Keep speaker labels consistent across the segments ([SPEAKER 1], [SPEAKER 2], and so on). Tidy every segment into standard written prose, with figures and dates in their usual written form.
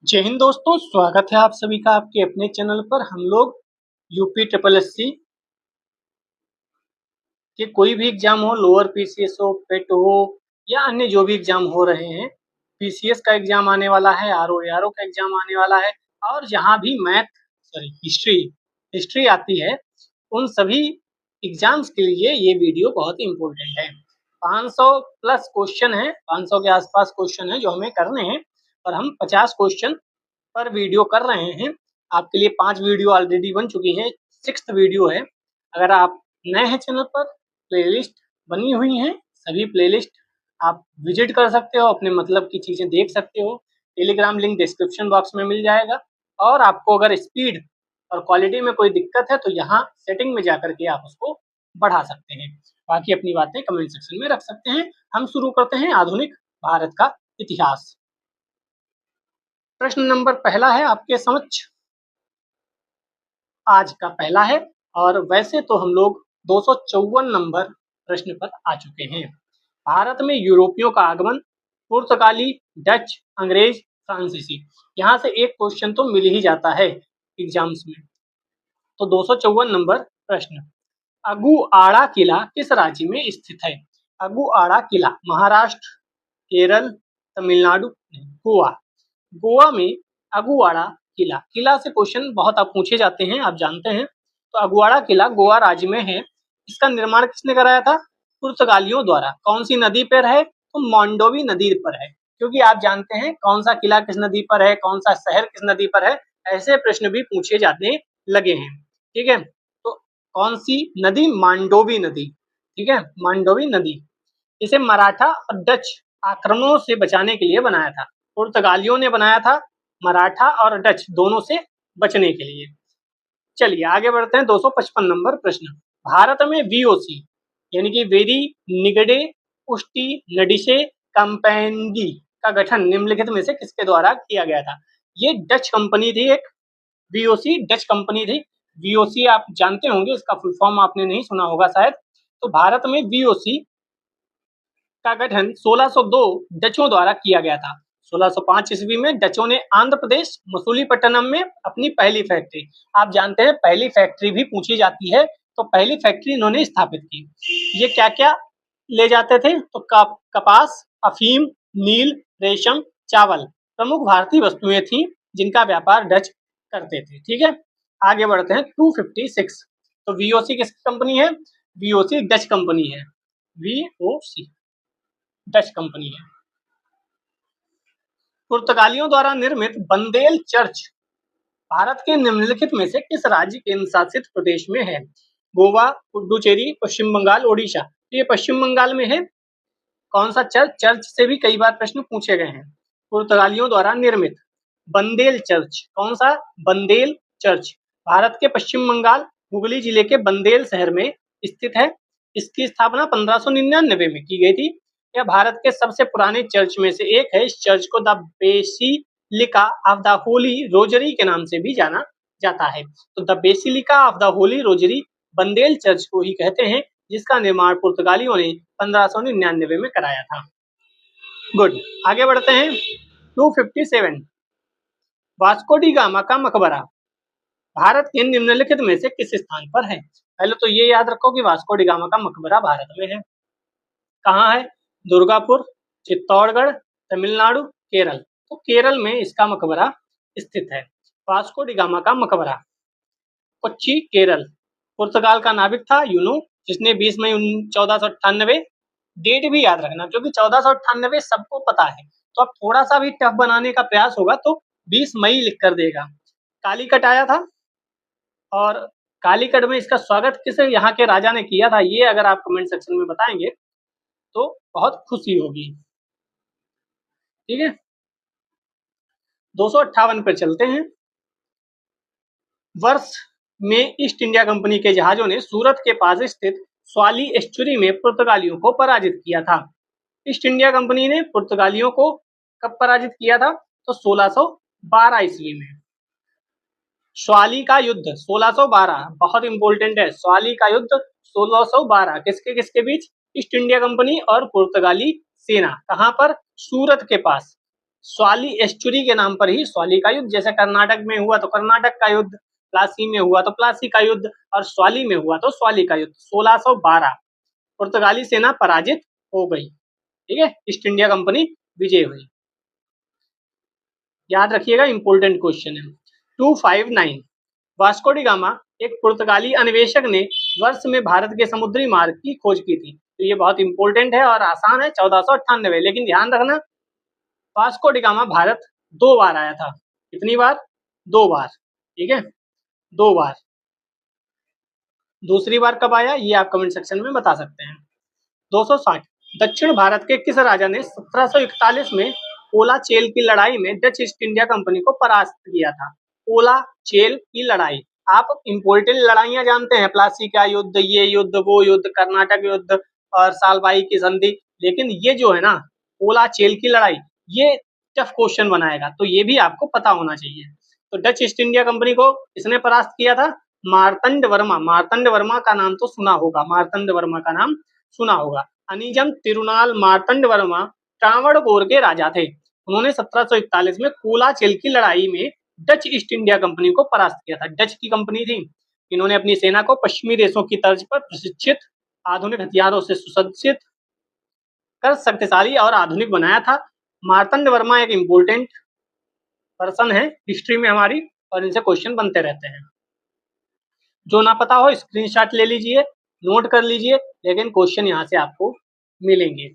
[SPEAKER 1] जय हिंद दोस्तों, स्वागत है आप सभी का आपके अपने चैनल पर। हम लोग यूपी ट्रिपल एससी के कोई भी एग्जाम हो, लोअर पीसीएस हो, पेट हो या अन्य जो भी एग्जाम हो रहे हैं, पीसीएस का एग्जाम आने वाला है, आरओ एआरओ का एग्जाम आने वाला है और जहाँ भी हिस्ट्री हिस्ट्री आती है, उन सभी एग्जाम्स के लिए ये वीडियो बहुत इम्पोर्टेंट है। 500 प्लस क्वेश्चन है, 500 के आसपास क्वेश्चन है जो हमें करने हैं और हम 50 क्वेश्चन पर वीडियो कर रहे हैं। आपके लिए 5 वीडियो ऑलरेडी बन चुकी हैं, 6th वीडियो है। अगर आप नए हैं चैनल पर, प्लेलिस्ट बनी हुई हैं, सभी प्लेलिस्ट आप विजिट कर सकते हो, अपने मतलब की चीज़ें देख सकते हो। टेलीग्राम लिंक डिस्क्रिप्शन बॉक्स में मिल जाएगा और आपको अगर स्पीड और क्वालिटी में कोई दिक्कत है तो यहाँ सेटिंग में जाकर के आप उसको बढ़ा सकते हैं। बाकी अपनी बातें कमेंट सेक्शन में रख सकते हैं। हम शुरू करते हैं आधुनिक भारत का इतिहास। प्रश्न नंबर पहला है आपके समक्ष, आज का पहला है और वैसे तो हम लोग 254 नंबर प्रश्न पर आ चुके हैं। भारत में यूरोपियों का आगमन, पुर्तगाली, डच, अंग्रेज, फ्रांसीसी, यहाँ से एक क्वेश्चन तो मिल ही जाता है एग्जाम्स में। तो 254 नंबर प्रश्न, अगुआड़ा किला किस राज्य में स्थित है? अगुआड़ा किला महाराष्ट्र, केरल, तमिलनाडु, गोवा। गोवा में अगुआड़ा किला, किला से क्वेश्चन बहुत आप पूछे जाते हैं, आप जानते हैं। तो अगुआड़ा किला गोवा राज्य में है। इसका निर्माण किसने कराया था? पुर्तगालियों द्वारा। कौन सी नदी पर है? तो मांडोवी नदी पर है, क्योंकि आप जानते हैं कौन सा किला किस नदी पर है, कौन सा शहर किस नदी पर है, ऐसे प्रश्न भी पूछे जाने लगे हैं। ठीक है, तो कौन सी नदी? मांडोवी नदी। ठीक है, मांडोवी नदी। इसे मराठा और डच आक्रमणों से बचाने के लिए बनाया था। पुर्तगालियों ने बनाया था, मराठा और डच दोनों से बचने के लिए। चलिए आगे बढ़ते हैं। 255 नंबर प्रश्न, भारत में वीओसी यानी कि वेरी निगडे उष्टी नडिशे कंपेंगी का गठन निम्नलिखित में से किसके द्वारा किया गया था? ये डच कंपनी थी एक, वीओसी डच कंपनी थी। वीओसी आप जानते होंगे, इसका फुल फॉर्म आपने नहीं सुना होगा शायद। तो भारत में वीओसी का गठन 1602 डचों द्वारा किया गया था। 1605 ईस्वी में डचों ने आंध्र प्रदेश मसूलीपट्टनम में अपनी पहली फैक्ट्री, आप जानते हैं पहली फैक्ट्री भी पूछी जाती है, तो पहली फैक्ट्री इन्होंने स्थापित की। ये क्या क्या ले जाते थे? तो कपास, अफीम, नील, रेशम, चावल प्रमुख भारतीय वस्तुएं थी जिनका व्यापार डच करते थे। ठीक है, आगे बढ़ते हैं। 256, तो वीओसी किस कंपनी है? वीओसी डच कंपनी है। वीओसी डच कंपनी है। पुर्तगालियों द्वारा निर्मित बंदेल चर्च भारत के निम्नलिखित में से किस राज्य केंद्र शासित प्रदेश में है? गोवा, पुडुचेरी, पश्चिम बंगाल, ओडिशा। तो ये पश्चिम बंगाल में है। कौन सा चर्च? चर्च से भी कई बार प्रश्न पूछे गए हैं। पुर्तगालियों द्वारा निर्मित बंदेल चर्च, कौन सा? बंदेल चर्च भारत के पश्चिम बंगाल हुगली जिले के बंदेल शहर में स्थित है। इसकी स्थापना 1599 में की गई थी। यह भारत के सबसे पुराने चर्च में से एक है। इस चर्च को the basilica of the holy rosary के नाम से भी जाना जाता है। तो the basilica of the holy rosary Bandel church को ही कहते हैं, जिसका निर्माण पुर्तगालियों ने 1599 में कराया था। गुड, आगे बढ़ते हैं। 257, वास्को डी गामा का मकबरा भारत के निम्नलिखित में से किस स्थान पर है? पहले तो ये याद रखो कि वास्को डी गामा का मकबरा भारत में है। कहाँ है? दुर्गापुर, चित्तौड़गढ़, तमिलनाडु, केरल। तो केरल में इसका मकबरा स्थित है। वास्को डी गामा का मकबरा कोच्चि, केरल। पुर्तगाल का नाविक था यूनो, जिसने 20 मई 1498, डेट भी याद रखना क्योंकि 1498 सबको पता है, तो अब थोड़ा सा भी टफ बनाने का प्रयास होगा तो 20 मई लिख कर देगा। कालीकट आया था और कालीकट में इसका स्वागत किस यहाँ के राजा ने किया था, ये अगर आप कमेंट सेक्शन में बताएंगे तो बहुत खुशी होगी। ठीक है, 258 पर चलते हैं। वर्ष में ईस्ट इंडिया कंपनी के जहाजों ने सूरत के पास स्थित स्वाली एस्चुरी में पुर्तगालियों को पराजित किया था। ईस्ट इंडिया कंपनी ने पुर्तगालियों को कब पराजित किया था? तो 1612 ईस्वी में। स्वाली का युद्ध 1612 बहुत इंपॉर्टेंट है। स्वाली का युद्ध 1612 किसके किसके बीच? ईस्ट इंडिया कंपनी और पुर्तगाली सेना। कहां पर? सूरत के पास। स्वाली एस्चुरी के नाम पर ही स्वाली का युद्ध, जैसे कर्नाटक में हुआ तो कर्नाटक का युद्ध, प्लासी में हुआ तो प्लासी का युद्ध और स्वाली में हुआ तो स्वाली का युद्ध। 1612 पुर्तगाली सेना पराजित हो गई। ठीक है, ईस्ट इंडिया कंपनी विजय हुई। याद रखिएगा, इंपॉर्टेंट क्वेश्चन है। 259 वास्को डी गामा एक पुर्तगाली अन्वेषक ने वर्ष में भारत के समुद्री मार्ग की खोज की थी। तो ये बहुत इंपॉर्टेंट है और आसान है, 1498। लेकिन ध्यान रखना, वास्को डी गामा भारत 2 बार आया था। कितनी बार? 2 बार। ठीक है, 2 बार। दूसरी बार कब आया ये आप कमेंट सेक्शन में बता सकते हैं। 260 दक्षिण भारत के किस राजा ने 1741 में पोला चेल की लड़ाई में डच ईस्ट इंडिया कंपनी को परास्त किया था? पोला चेल की लड़ाई, आप इंपॉर्टेंट लड़ाइयां जानते हैं, प्लासी का युद्ध, ये युद्ध, वो युद्ध, कर्नाटक युद्ध और सालबाई की संधि, लेकिन ये जो है ना पोला चेल की लड़ाई, ये टफ क्वेश्चन बनाएगा, तो ये भी आपको पता होना चाहिए। तो डच ईस्ट इंडिया कंपनी को इसने परास्त किया था, मार्तंड वर्मा। मार्तंड वर्मा का नाम तो सुना होगा, मार्तंड वर्मा का नाम सुना होगा। अनिजम तिरुनाल मार्तंड वर्मा ट्रावणकोर के राजा थे। उन्होंने 1741 में कोलाचेल की लड़ाई में डच ईस्ट इंडिया कंपनी को परास्त किया था। डच की कंपनी थी। इन्होंने अपनी सेना को पश्चिमी देशों की तर्ज पर प्रशिक्षित, आधुनिक हथियारों से सुसज्जित कर शक्तिशाली और आधुनिक बनाया था। मार्तंड वर्मा एक इम्पोर्टेंट पर्सन है हिस्ट्री में हमारी, और इनसे क्वेश्चन बनते रहते हैं। जो ना पता हो स्क्रीनशॉट ले लीजिए, नोट कर लीजिए, लेकिन क्वेश्चन यहाँ से आपको मिलेंगे।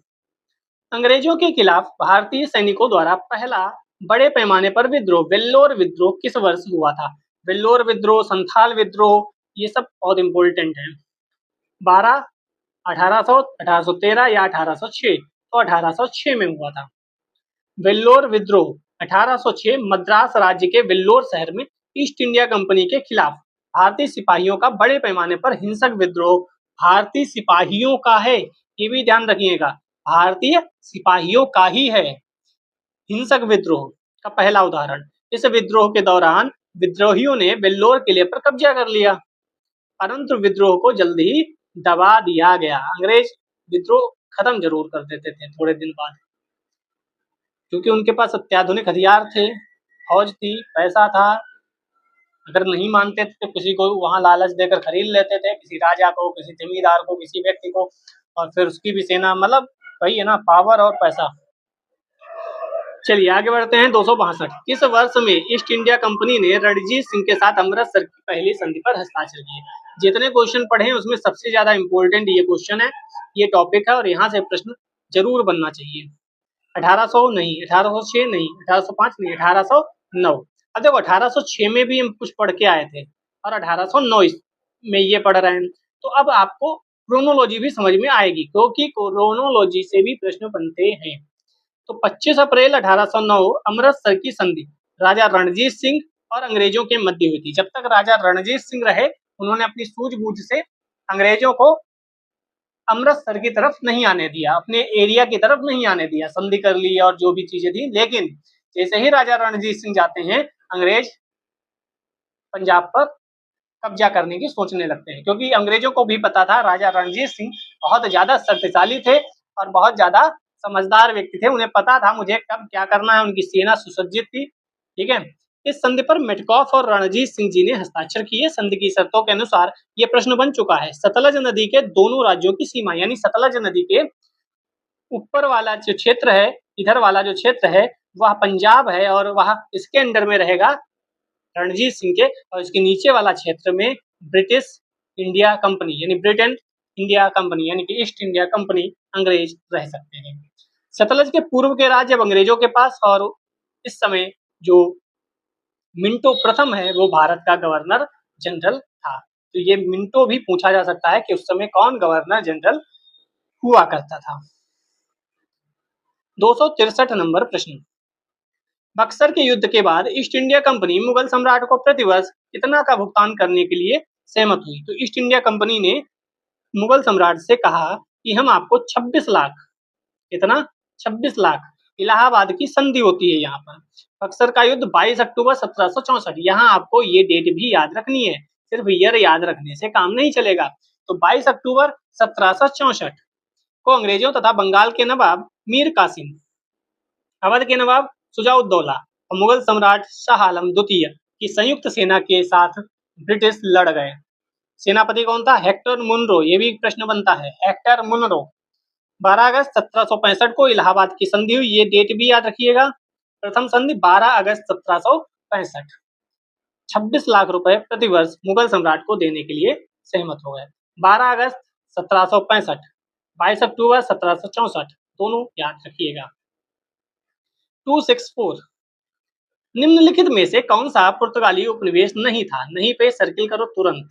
[SPEAKER 1] अंग्रेजों के खिलाफ भारतीय सैनिकों द्वारा पहला बड़े पैमाने पर विद्रोह, वेल्लोर विद्रोह किस वर्ष हुआ था? वेल्लोर विद्रोह, संथाल विद्रोह, ये सब बहुत इंपॉर्टेंट है। 12, 1800, 1813 या 1806? तो 1806 में हुआ था वेल्लोर विद्रोह। 1806 मद्रास राज्य के वेल्लोर शहर में ईस्ट इंडिया कंपनी के खिलाफ भारतीय सिपाहियों का बड़े पैमाने पर हिंसक विद्रोह, भारतीय सिपाहियों का है, ये भी ध्यान रखिएगा, भारतीय सिपाहियों का ही है हिंसक विद्रोह का पहला उदाहरण। इस विद्रोह के दौरान विद्रोहियों ने वेल्लोर किले पर कब्जा कर लिया, परंतु विद्रोह को जल्द ही दबा दिया गया। अंग्रेज विद्रोह खत्म जरूर कर देते थे थोड़े दिन बाद, क्योंकि उनके पास अत्याधुनिक हथियार थे, फौज थी, पैसा था। अगर नहीं मानते थे तो किसी को वहां लालच देकर खरीद लेते थे, किसी राजा को, किसी जमींदार को, किसी व्यक्ति को, और फिर उसकी भी सेना, मतलब वही है ना, पावर और पैसा। चलिए आगे बढ़ते हैं। 262 किस वर्ष में ईस्ट इंडिया कंपनी ने रणजीत सिंह के साथ अमृतसर की पहली संधि पर हस्ताक्षर किए? जितने क्वेश्चन पढ़े हैं उसमें सबसे ज्यादा इंपॉर्टेंट ये क्वेश्चन है, ये टॉपिक है, और यहाँ से प्रश्न जरूर बनना चाहिए। 1800 नहीं, 1806 नहीं, 1805 नहीं, 1809। अब देखो 1806 में भी हम कुछ पढ़ के आए थे और 1809 में ये पढ़ रहे हैं, तो अब आपको क्रोनोलॉजी भी समझ में आएगी, क्योंकि क्रोनोलॉजी से भी प्रश्न बनते हैं। तो 25 अप्रैल 1809 अमृतसर की संधि राजा रणजीत सिंह और अंग्रेजों के मध्य हुई थी। जब तक राजा रणजीत सिंह रहे, उन्होंने अपनी सूझबूझ से अंग्रेजों को अमृतसर की तरफ नहीं आने दिया, अपने एरिया की तरफ नहीं आने दिया, संधि कर ली और जो भी चीजें थी। लेकिन जैसे ही राजा रणजीत सिंह जाते हैं, अंग्रेज पंजाब पर कब्जा करने की सोचने लगते हैं, क्योंकि अंग्रेजों को भी पता था राजा रणजीत सिंह बहुत ज्यादा शक्तिशाली थे और बहुत ज्यादा समझदार व्यक्ति थे। उन्हें पता था मुझे कब क्या करना है, उनकी सेना सुसज्जित थी। ठीक है, इस संधि पर मेटकॉफ और रणजीत सिंह जी ने हस्ताक्षर किए। संधि की शर्तों के अनुसार ये प्रश्न बन चुका है, सतलज नदी के दोनों राज्यों की सीमा, यानी सतलज नदी के ऊपर वाला जो क्षेत्र है, इधर वाला जो क्षेत्र है वह पंजाब है और वह इसके अंडर में रहेगा रणजीत सिंह के, और इसके नीचे वाला क्षेत्र में ब्रिटिश इंडिया कंपनी यानी ब्रिटेन इंडिया कंपनी यानी कि ईस्ट इंडिया कंपनी अंग्रेज रह सकते हैं। सतलज के पूर्व के राज्य अब अंग्रेजों के पास, और इस समय जो मिंटो प्रथम है वो भारत का गवर्नर जनरल था। तो ये मिंटो भी पूछा जा सकता है कि उस समय कौन गवर्नर जनरल हुआ करता था। 263 नंबर प्रश्न, बक्सर के युद्ध के बाद ईस्ट इंडिया कंपनी मुगल सम्राट को प्रतिवर्ष कितना का भुगतान करने के लिए सहमत हुई? तो ईस्ट इंडिया कंपनी ने मुगल सम्राट से कहा कि हम आपको 26 लाख, कितना? 26 लाख। इलाहाबाद की संधि होती है यहाँ पर। बक्सर का युद्ध 22 अक्टूबर 1764। यहाँ आपको ये डेट भी याद रखनी है, सिर्फ ईयर याद रखने से काम नहीं चलेगा। तो 22 अक्टूबर 1764 को अंग्रेजों तथा बंगाल के नवाब मीर कासिम, अवध के नवाब सुजाउद्दौला और मुगल सम्राट शाह आलम द्वितीय की संयुक्त सेना के साथ ब्रिटिश लड़ गए। सेनापति कौन था? Hector Munro. ये भी प्रश्न बनता है, हेक्टर मुनरो। 12 अगस्त 1765 को इलाहाबाद की संधि हुई, ये डेट भी याद रखिएगा। प्रथम संधि 12 अगस्त 1765। 26 लाख रुपए प्रतिवर्ष मुगल सम्राट को देने के लिए सहमत हो गए। 12 अगस्त 1765, 22 अक्टूबर 1764, दोनों याद रखिएगा। 264, निम्नलिखित में से कौन सा पुर्तगाली उपनिवेश नहीं था? नहीं पे सर्किल करो तुरंत।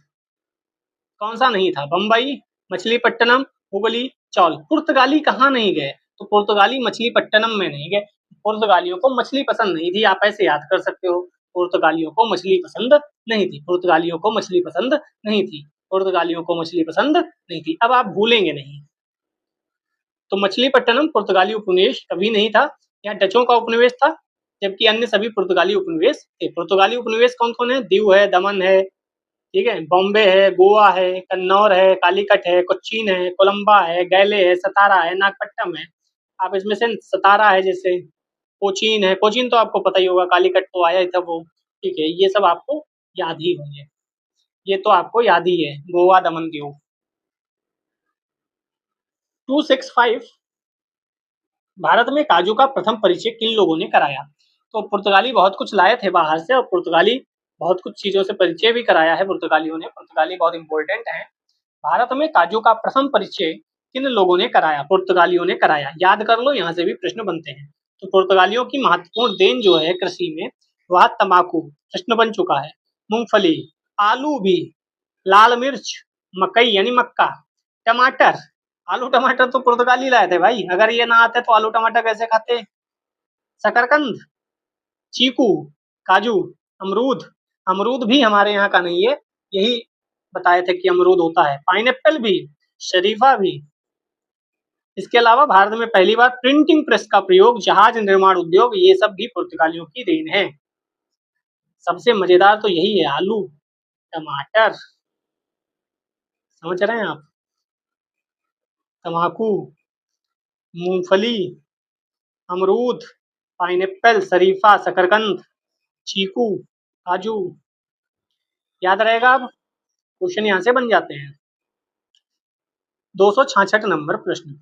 [SPEAKER 1] कौन सा नहीं था? बंबई, मछलीपट्टनम, हुबली, चौल। पुर्तगाली कहाँ नहीं गए? तो पुर्तगाली मछलीपट्टनम में नहीं गए। पुर्तगालियों को मछली पसंद नहीं थी, आप ऐसे याद कर सकते हो। पुर्तगालियों को मछली पसंद नहीं थी, पुर्तगालियों को मछली पसंद नहीं थी, पुर्तगालियों को मछली पसंद नहीं थी। अब आप भूलेंगे नहीं। तो मछलीपट्टनम पुर्तगाली उपनिवेश कभी नहीं था, यहाँ डचों का उपनिवेश था, जबकि अन्य सभी पुर्तगाली उपनिवेश थे। पुर्तगाली उपनिवेश कौन कौन है? दीव है, दमन है, ठीक है, बॉम्बे है, गोवा है, कन्नौर है, कालीकट है, कोचीन है, कोलंबा है, गैले है, सतारा है, नागपट्टनम है। आप इसमें से सतारा है, जैसे कोचीन है, कोचीन तो आपको पता ही होगा, कालीकट तो आया ही था वो, ठीक है, ये सब आपको याद ही होंगे, ये तो आपको याद ही है, गोवा, दमन, दीव। 265, भारत में काजू का प्रथम परिचय किन लोगों ने कराया? तो पुर्तगाली बहुत कुछ लाए थे बाहर से, और पुर्तगाली बहुत कुछ चीजों से परिचय भी कराया है पुर्तगालियों ने। पुर्तगाली बहुत इंपॉर्टेंट है। भारत में काजू का प्रथम परिचय किन लोगों ने कराया? पुर्तगालियों ने कराया। याद कर लो, यहाँ से भी प्रश्न बनते हैं। तो पुर्तगालियों की महत्वपूर्ण देन जो है कृषि में, वह तंबाकू, प्रश्न बन चुका है, मूंगफली, आलू भी, लाल मिर्च, मकई यानी मक्का, टमाटर। आलू टमाटर तो पुर्तगाली लाए थे भाई, अगर ये ना आते तो आलू टमाटर कैसे खाते? शकरकंद, चीकू, काजू, अमरूद। अमरूद भी हमारे यहाँ का नहीं है, यही बताए थे कि अमरूद होता है। पाइनएप्पल भी, शरीफा भी। इसके अलावा भारत में पहली बार प्रिंटिंग प्रेस का प्रयोग, जहाज निर्माण उद्योग, ये सब भी पुर्तगालियों की देन है। सबसे मजेदार तो यही है, आलू टमाटर, समझ रहे हैं आप? तम्बाकू, मूंगफली, अमरूद, पाइनएप्पल, शरीफा, शकरकंद, चीकू, काजू। याद रहेगा? अब क्वेश्चन यहाँ से बन जाते हैं। 266 नंबर प्रश्न,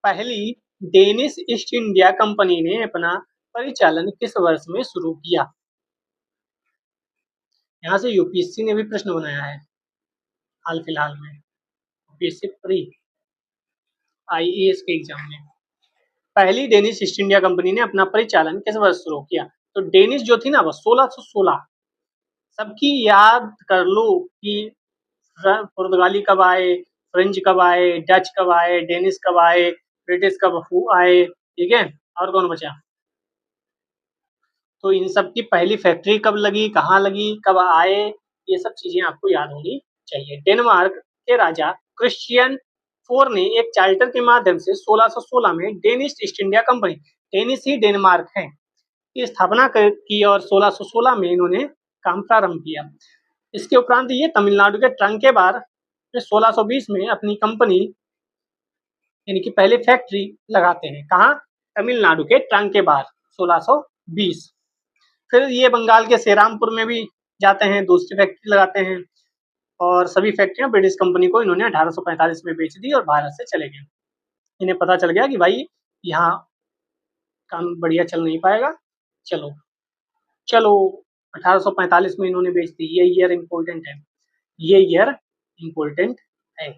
[SPEAKER 1] पहली डेनिश ईस्ट इंडिया कंपनी ने अपना परिचालन किस वर्ष में शुरू किया? यहाँ से यूपीएससी ने भी प्रश्न बनाया है हाल फिलहाल में, यूपीएससी प्री आईएएस के एग्जाम में। पहली डेनिश ईस्ट इंडिया कंपनी ने अपना परिचालन किस वर्ष शुरू किया? तो डेनिश जो थी ना, वो 1616। सबकी याद कर लो कि पुर्तगाली कब आए, फ्रेंच कब आए, डच कब आए, डेनिश कब आए, ब्रिटिश कब आए, ठीक है, और कौन बचा? तो इन सब की पहली फैक्ट्री कब लगी, कहाँ लगी, कब आए, ये सब चीजें आपको याद होनी चाहिए। डेनमार्क के राजा क्रिश्चियन फोर ने एक चार्टर के माध्यम से 1616 में Danish East India Company, Danish ही डेनमार्क है, की स्थापना की और 1616 में इन्होंने काम प्रारंभ किया। इसके उपरांत ये तमिलनाडु के ट्रंकेबार 1620 में अपनी कंपनी यानी कि पहले फैक्ट्री लगाते हैं। कहाँ? तमिलनाडु के ट्रंकेबार 1620। फिर ये बंगाल के सेरामपुर में भी जाते हैं, दूसरी फैक्ट्री लगाते हैं, और सभी फैक्ट्रियां ब्रिटिश कंपनी को इन्होंने 1845 में बेच दी और भारत से चले गए। इन्हें पता चल गया कि भाई यहाँ काम बढ़िया चल नहीं पाएगा, चलो चलो 1845 में इन्होंने बेच दी। ये ईयर इम्पोर्टेंट है, ये ईयर इम्पोर्टेंट है।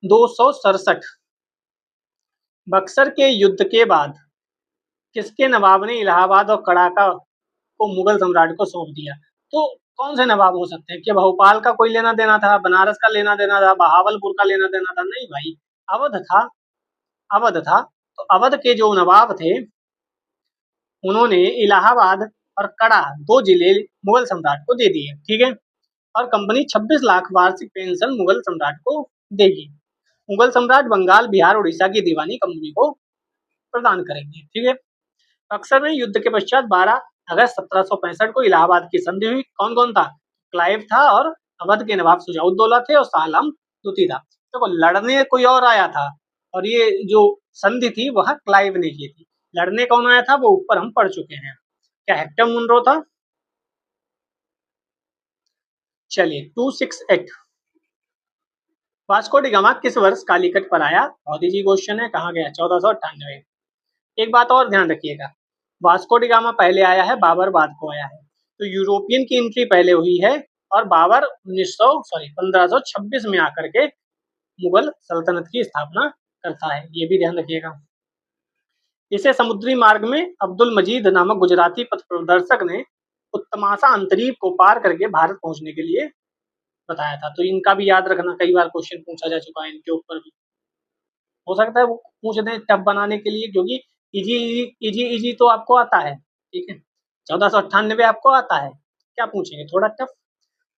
[SPEAKER 1] 267, बक्सर के युद्ध के बाद किसके नवाब ने इलाहाबाद और कड़ाका को मुगल सम्राट को सौंप दिया? तो कौन से नवाब हो सकते हैं? क्या भोपाल का कोई लेना देना था, बनारस का लेना देना था, बहावलपुर का लेना देना था? नहीं भाई, अवध था, अवध था। तो अवध के जो नवाब थे, उन्होंने इलाहाबाद और कड़ा, दो जिले मुगल सम्राट को दे दिए, ठीक है, और कंपनी 26 लाख वार्षिक पेंशन मुगल सम्राट को देगी। मुगल सम्राट बंगाल, बिहार, उड़ीसा की दीवानी कंपनी को प्रदान करेंगे, ठीक है। बक्सर में युद्ध के पश्चात 12 अगस्त 1765 को इलाहाबाद की संधि हुई। कौन कौन था? क्लाइव था, और अवध के नवाब सुजाउद्दौला थे, और शाह आलम द्वितीय था। देखो, लड़ने कोई और आया था, और ये जो संधि थी वह क्लाइव ने की थी। लड़ने कौन आया था वो ऊपर हम पढ़ चुके हैं। क्या हेक्टर मुनरो था? चलिए 268। वास्को डी गामा किस वर्ष कालीकट पर आया? बहुत इजी क्वेश्चन है। कहाँ गया? 1498। एक बात और ध्यान रखिएगा, वास्को डी गामा पहले आया है, बाबर बाद को आया है। तो यूरोपियन की एंट्री पहले हुई है और बाबर 1526 में आकर के मुगल सल्तनत की स्थापना करता है, ये भी ध्यान रखिएगा। इसे समुद्री मार्ग में अब्दुल मजीद नामक गुजराती पथ प्रदर्शक ने उत्तमासा अंतरीप को पार करके भारत पहुंचने के लिए बताया था। तो इनका भी याद रखना, कई बार क्वेश्चन पूछा जा चुका है इनके ऊपर भी। हो सकता है वो पूछ दें टफ बनाने के लिए, क्योंकि इजी इजी इजी तो आपको आता है, ठीक है। 1498 आपको आता है, क्या पूछेंगे थोड़ा टफ।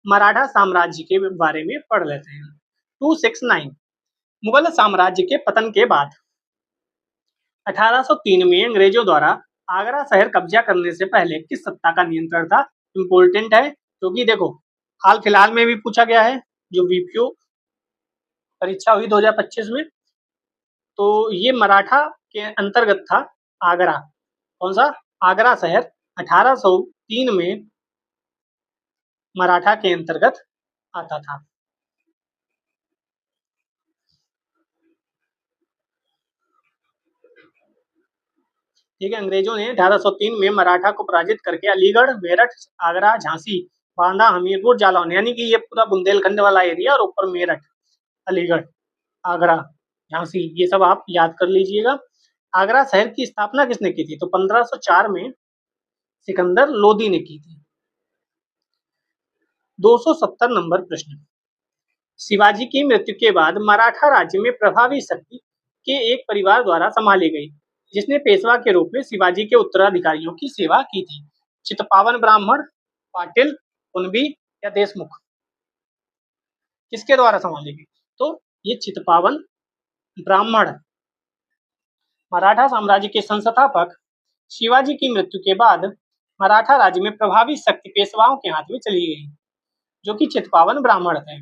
[SPEAKER 1] मराठा साम्राज्य के बारे में पढ़ लेते हैं। 269। मुगल साम्राज्य के पतन के बाद 1803 में अंग्रेजों द्वारा आगरा शहर कब्जा करने से पहले किस सत्ता का नियंत्रण था? इम्पोर्टेंट है, क्योंकि देखो हाल फिलहाल में भी पूछा गया है, जो वीपीओ परीक्षा हुई 2025 में, तो ये मराठा के अंतर्गत था आगरा। कौन सा? आगरा शहर 1803 में मराठा के अंतर्गत आता था। ठीक है, अंग्रेजों ने 1803 में मराठा को पराजित करके अलीगढ़, मेरठ, आगरा, झांसी, बांदा, हमीरपुर, जालौन, यानी कि ये पूरा बुंदेलखंड वाला एरिया और ऊपर मेरठ, अलीगढ़, आगरा, झांसी, ये सब आप याद कर लीजिएगा। आगरा शहर की स्थापना किसने की थी? तो 1504 में सिकंदर लोदी ने की थी। 270 नंबर प्रश्न। शिवाजी की मृत्यु के बाद मराठा राज्य में प्रभावी शक्ति के एक परिवार द्वारा संभाली गई, जिसने पेशवा के रूप में शिवाजी के उत्तराधिकारियों की सेवा की थी। चित्पावन ब्राह्मण, पाटिल, कुणबी या देशमुख? किसके द्वारा संभाली गई? तो ये चित्पावन ब्राह्मण। मराठा साम्राज्य के संस्थापक शिवाजी की मृत्यु के बाद मराठा राज्य में प्रभावी शक्ति पेशवाओं के हाथ में चली गई, जो कि चित्पावन ब्राह्मण थे।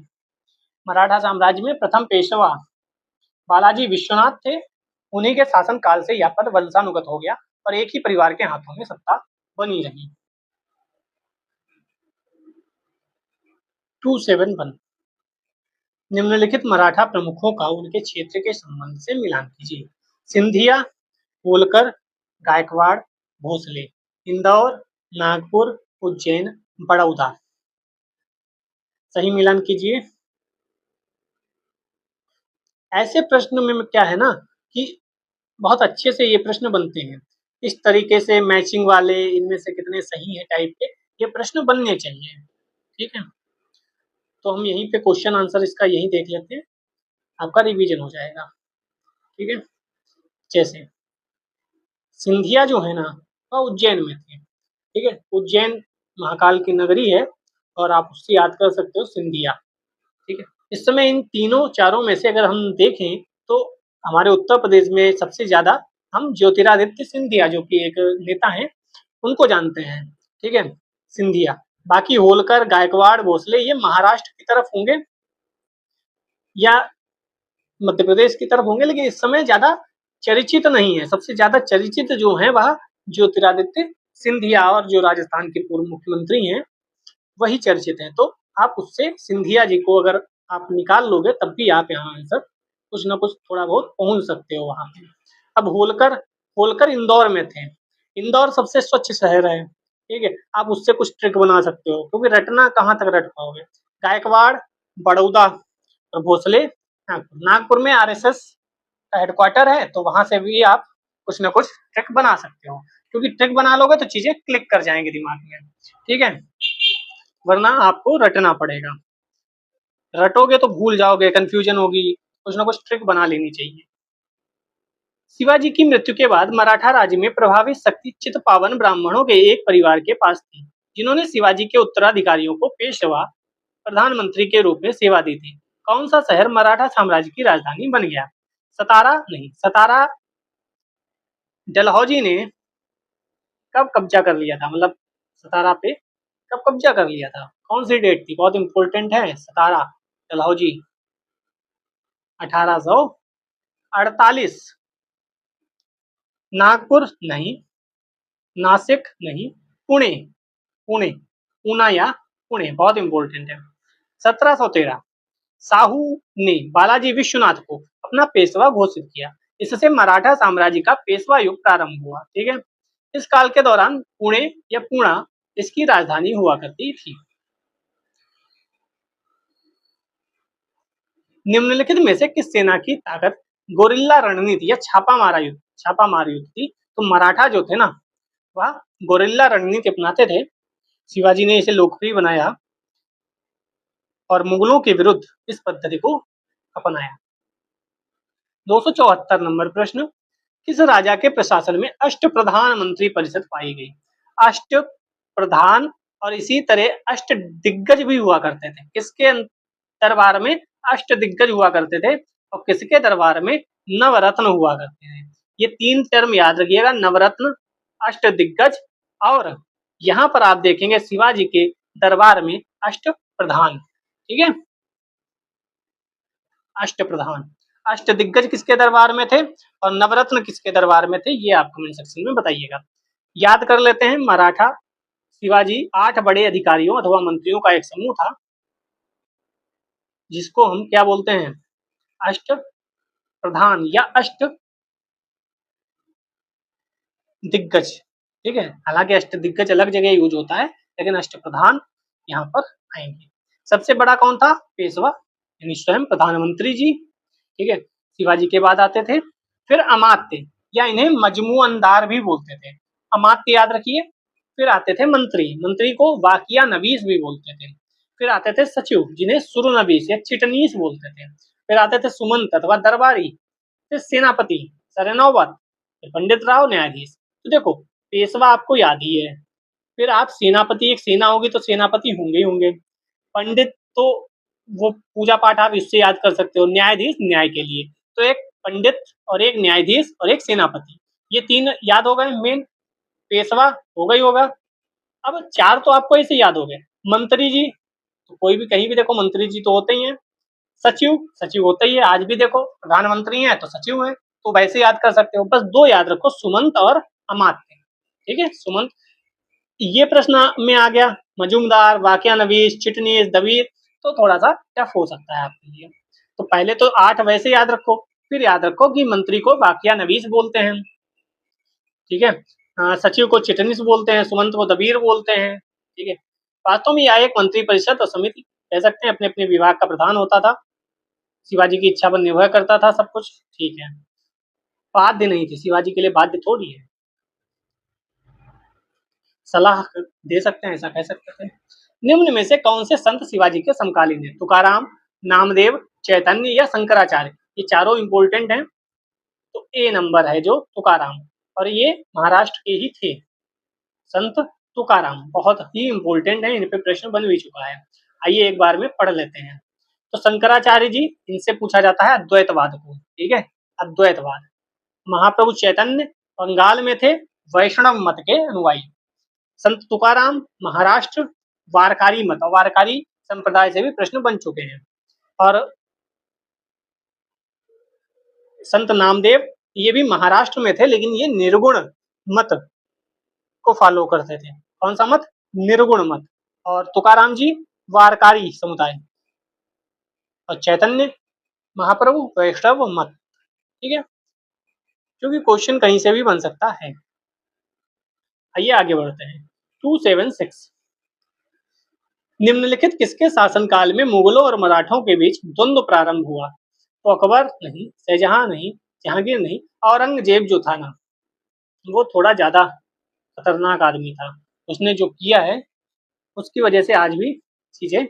[SPEAKER 1] मराठा साम्राज्य में प्रथम पेशवा बालाजी विश्वनाथ थे। उन्हीं के शासन काल से यह पद वंशानुगत हो गया और एक ही परिवार के हाथों में सत्ता बनी रही। 271। निम्नलिखित मराठा प्रमुखों का उनके क्षेत्र के संबंध से मिलान कीजिए। सिंधिया, होलकर, गायकवाड़, भोसले। इंदौर, नागपुर, उज्जैन, बड़ौदा। सही मिलान कीजिए। ऐसे प्रश्न में क्या है ना कि बहुत अच्छे से ये प्रश्न बनते हैं, इस तरीके से मैचिंग वाले, इनमें से कितने सही है टाइप के ये प्रश्न बनने चाहिए, ठीक है। तो हम यहीं पे क्वेश्चन आंसर इसका यही देख लेते हैं, आपका रिवीजन हो जाएगा, ठीक है। जैसे सिंधिया जो है ना वह उज्जैन में थे, ठीक है। उज्जैन महाकाल की नगरी है और आप उससे याद कर सकते हो सिंधिया, ठीक है। इस समय इन तीनों चारों में से अगर हम देखें तो हमारे उत्तर प्रदेश में सबसे ज्यादा हम ज्योतिरादित्य सिंधिया जो कि एक नेता हैं उनको जानते हैं, ठीक है, सिंधिया। बाकी होलकर, गायकवाड़, भोसले ये महाराष्ट्र की तरफ होंगे या मध्य प्रदेश की तरफ होंगे, लेकिन इस समय ज्यादा चर्चित नहीं है। सबसे ज्यादा चर्चित जो है वह ज्योतिरादित्य सिंधिया और जो राजस्थान के पूर्व मुख्यमंत्री हैं वही चर्चित हैं। तो आप उससे सिंधिया जी को अगर आप निकाल लोगे तब भी आप यहाँ आंसर कुछ ना कुछ थोड़ा बहुत पहुंच सकते हो वहां पे। अब होलकर, होलकर इंदौर में थे। इंदौर सबसे स्वच्छ शहर है, ठीक है। आप उससे कुछ ट्रिक बना सकते हो, क्योंकि रटना कहाँ तक रट पाओगे। गायकवाड़, बड़ौदा और भोसले नागपुर। नागपुर में आरएसएस का हेडक्वार्टर है, तो वहां से भी आप कुछ ना कुछ ट्रिक बना सकते हो, क्योंकि ट्रिक बना लोगे तो चीजें क्लिक कर जाएंगी दिमाग में, ठीक है। वरना आपको रटना पड़ेगा, रटोगे तो भूल जाओगे, कंफ्यूजन होगी। कुछ ना कुछ ट्रिक बना लेनी चाहिए। शिवाजी की मृत्यु के बाद मराठा राज्य में प्रभावित शक्ति चित्पावन ब्राह्मणों के एक परिवार के पास थी, जिन्होंने शिवाजी के उत्तराधिकारियों को पेशवा प्रधानमंत्री के रूप में सेवा दी थी। कौन सा शहर मराठा साम्राज्य की राजधानी बन गया? सतारा नहीं, सतारा डलहौजी ने कब कब्जा कर लिया था, मतलब सतारा पे कब कब्जा कर लिया था, कौन सी डेट थी? बहुत इंपॉर्टेंट है। सतारा डलहौजी 1800 48, नागपुर नहीं, नासिक नहीं, पुणे, पुणे, पूना या पुणे, बहुत इंपॉर्टेंट है। 1713 साहू ने बालाजी विश्वनाथ को अपना पेशवा घोषित किया। इससे मराठा साम्राज्य का पेशवा युग प्रारंभ हुआ। ठीक है, इस काल के दौरान पुणे या पूना इसकी राजधानी हुआ करती थी। निम्नलिखित में से किस सेना की ताकत गोरिल्ला रणनीति या छापामार युद्ध थी? तो मराठा जो थे ना, वह गोरिल्ला रणनीति अपनाते थे। शिवाजी ने इसे लोकप्रिय बनाया और मुगलों के विरुद्ध इस पद्धति को अपनाया। 274 नंबर प्रश्न, किस राजा के प्रशासन में अष्ट प्रधान मंत्री परिषद पाई गई? अष्ट प्रधान और इसी तरह अष्ट दिग्गज भी हुआ करते थे। किसके दरबार में अष्ट दिग्गज हुआ करते थे और किसके दरबार में नवरत्न हुआ करते थे? ये तीन टर्म याद रखिएगा, नवरत्न, अष्ट दिग्गज, और यहाँ पर आप देखेंगे शिवाजी के दरबार में अष्ट प्रधान। ठीक है, अष्ट प्रधान, अष्ट दिग्गज किसके दरबार में थे और नवरत्न किसके दरबार में थे, ये आप कमेंट सेक्शन में बताइएगा। याद कर लेते हैं, मराठा शिवाजी 8 बड़े अधिकारियों अथवा मंत्रियों का एक समूह था, जिसको हम क्या बोलते हैं? अष्ट प्रधान या अष्ट दिग्गज। ठीक है, हालांकि अष्ट दिग्गज अलग जगह यूज होता है, लेकिन अष्ट प्रधान यहाँ पर आएंगे। सबसे बड़ा कौन था? पेशवा, यानी स्वयं प्रधानमंत्री जी। ठीक है, शिवाजी के बाद आते थे। फिर अमात्य, या इन्हें मजमुअनदार भी बोलते थे, अमात्य याद रखिए। फिर आते थे मंत्री, मंत्री को वाकिया नवीस भी बोलते थे। फिर आते थे सचिव, जिन्हें सुरनबीस या चिटनीस बोलते थे। फिर आते थे सुमंत अथवा दरबारी, फिर सेनापति सरनौबत, फिर पंडित राव न्यायाधीश। तो देखो, पेशवा आपको याद ही है, फिर आप सेनापति, एक सेना होगी तो सेनापति होंगे ही होंगे। पंडित तो वो पूजा पाठ आप इससे याद कर सकते हो, न्यायाधीश न्याय के लिए। तो एक पंडित और एक न्यायाधीश और एक सेनापति, ये तीन याद हो गए मेन। पेशवा हो गई होगा। अब चार तो आपको ऐसे याद हो गए। मंत्री जी, तो कोई भी कहीं भी देखो मंत्री जी तो होते ही हैं। सचिव, सचिव होता ही है, आज भी देखो प्रधानमंत्री हैं तो सचिव हैं, तो वैसे याद कर सकते हो। बस दो याद रखो, सुमंत और अमात्य। ठीक है, सुमंत। ये प्रश्न में आ गया, मजूमदार, वाकिया नवीस, चिटनीस, दबीर, तो थोड़ा सा टफ हो सकता है आपके लिए। तो पहले तो 8 वैसे याद रखो, फिर याद रखो कि मंत्री को वाकिया नवीस बोलते हैं। ठीक है, सचिव को चिटनीस बोलते हैं, सुमंत को दबीर बोलते हैं। ठीक है, वास्तव में यह एक मंत्री परिषद और समिति कह सकते हैं, अपने अपने विभाग का प्रधान होता था। शिवाजी की इच्छा पर निर्भर करता था सब कुछ। ठीक है, बाध्य नहीं थी, शिवाजी के लिए बाध्य थोड़ी है, सलाह दे सकते हैं, ऐसा कह सकते हैं। निम्न में से कौन से संत शिवाजी के समकालीन है? तुकाराम, नामदेव, चैतन्य या शंकराचार्य? ये चारों इंपॉर्टेंट हैं। तो ए नंबर है जो तुकाराम, और ये महाराष्ट्र के ही थे संत तुकाराम, बहुत ही इंपॉर्टेंट है, इन पे प्रश्न बन भी चुका है। आइए एक बार में पढ़ लेते हैं। तो शंकराचार्य जी, इनसे पूछा जाता है अद्वैतवाद को। ठीक है, अद्वैतवाद। महाप्रभु चैतन्य बंगाल में थे, वैष्णव मत के अनुयायी। संत तुकाराम महाराष्ट्र, वारकारी मत और वारकारी संप्रदाय से भी प्रश्न बन चुके हैं। और संत नामदेव, ये भी महाराष्ट्र में थे, लेकिन ये निर्गुण मत को फॉलो करते थे। कौन सा मत? निर्गुण मत। और तुकाराम जी वारकारी समुदाय, और चैतन्य महाप्रभु वैष्णव मत। ठीक है, क्योंकि क्वेश्चन कहीं से भी बन सकता है। आइए आगे बढ़ते हैं। 276, निम्नलिखित किसके शासनकाल में मुगलों और मराठों के बीच द्वंद्व प्रारंभ हुआ? तो अकबर नहीं, शाहजहां नहीं, जहांगीर नहीं, औरंगजेब जो था ना, वो थोड़ा ज्यादा खतरनाक आदमी था। उसने जो किया है उसकी वजह से आज भी चीजें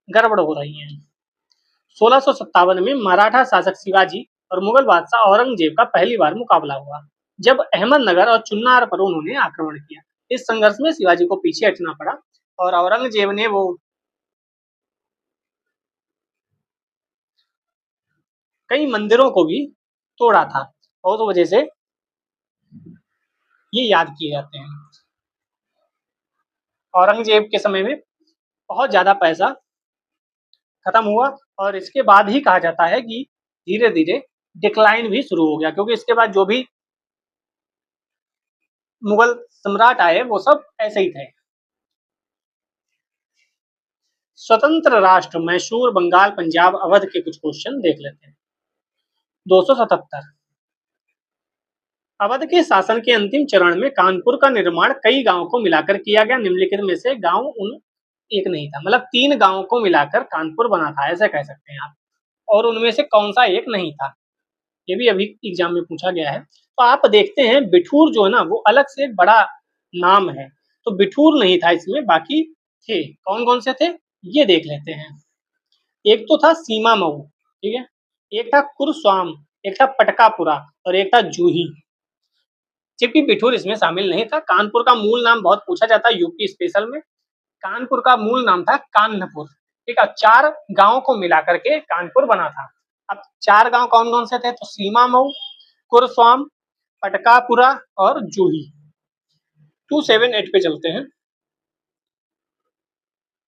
[SPEAKER 1] गड़बड़ हो रही हैं। 1657 में मराठा शासक शिवाजी और मुगल बादशाह औरंगजेब का पहली बार मुकाबला हुआ, जब अहमदनगर और चुन्नार पर उन्होंने आक्रमण किया। इस संघर्ष में शिवाजी को पीछे हटना पड़ा और औरंगजेब ने वो कई मंदिरों को भी तोड़ा था, और उस वजह से ये याद किए जाते हैं। औरंगजेब के समय में बहुत ज्यादा पैसा खत्म हुआ, और इसके बाद ही कहा जाता है कि धीरे धीरे डिक्लाइन भी शुरू हो गया, क्योंकि इसके बाद जो भी मुगल सम्राट आए वो सब ऐसे ही थे। स्वतंत्र राष्ट्र मैसूर, बंगाल, पंजाब, अवध के कुछ क्वेश्चन देख लेते हैं। 277 अवध के शासन के अंतिम चरण में कानपुर का निर्माण कई गांवों को मिलाकर किया गया, निम्नलिखित में से गांव उन एक नहीं था। मतलब 3 गांवों को मिलाकर कानपुर बना था, ऐसा कह सकते हैं आप, और उनमें से कौन सा एक नहीं था, ये भी अभी एग्जाम में पूछा गया है। तो आप देखते हैं बिठूर जो है ना वो अलग से एक बड़ा नाम है, तो बिठूर नहीं था इसमें, बाकी थे। कौन कौन से थे ये देख लेते हैं। एक तो था सीमा मऊ, ठीक है, एक था कुरस्वाम, एक था पटकापुरा और एक था जूही, जबकि बिठूर इसमें शामिल नहीं था। कानपुर का मूल नाम बहुत पूछा जाता है यूपी स्पेशल में। कानपुर का मूल नाम था कान्हपुर, ठीक है। 4 गांवों को मिलाकर के कानपुर बना था। अब 4 गांव कौन कौन से थे, तो सीमा मऊ, कुरस्वाम, पटकापुरा और जूही। 278 पे चलते हैं।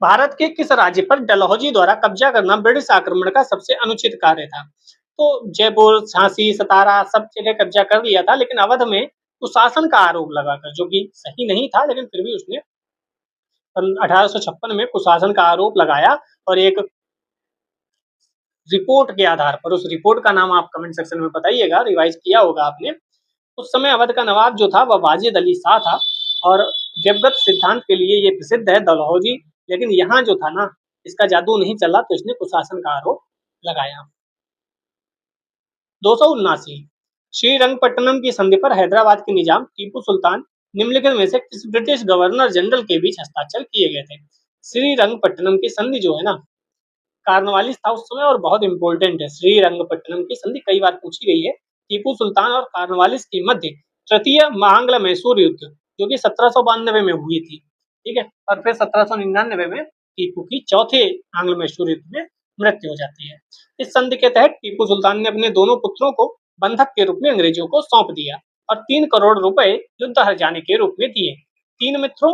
[SPEAKER 1] भारत के किस राज्य पर डलहौजी द्वारा कब्जा करना ब्रिटिश आक्रमण का सबसे अनुचित कार्य था? तो जयपुर, झांसी, सतारा सब जगह कब्जा कर लिया था, लेकिन अवध में कुशासन का आरोप लगाकर, जो कि सही नहीं था, लेकिन फिर भी उसने 1856 में कुशासन का आरोप लगाया और एक रिपोर्ट के आधार पर, उस रिपोर्ट का नाम आप कमेंट सेक्शन में बताइएगा, रिवाइज किया होगा आपने। उस समय अवध का नवाब जो था वह वाजिद अली शाह था और देवगत सिद्धांत के लिए ये प्रसिद्ध है डलहौजी। लेकिन यहाँ जो था ना इसका जादू नहीं चला, तो इसने कुशासन का आरोप लगाया। 279 श्रीरंगपट्टनम की संधि पर हैदराबाद के निजाम टीपू सुल्तान निम्नलिखित में से किस ब्रिटिश गवर्नर जनरल के बीच हस्ताक्षर किए गए थे? श्रीरंगपट्टनम की संधि जो है ना कार्नवालिस था उस समय, और बहुत इंपॉर्टेंट है। श्रीरंगपट्टनम की संधि कई बार पूछी गई है। टीपू सुल्तान और कार्नवालिस के मध्य तृतीय आंग्ल मैसूर युद्ध जो कि 1792 में हुई थी, ठीक है, और फिर 1799 में टीपू की चौथे आंग्ल मैसूर युद्ध में मृत्यु हो जाती है। इस संधि के तहत टीपू सुल्तान ने अपने दोनों पुत्रों को बंधक के रूप में अंग्रेजों को सौंप दिया और 3 करोड़ रुपए युद्ध हर जाने के रूप में दिए। 3 मित्रों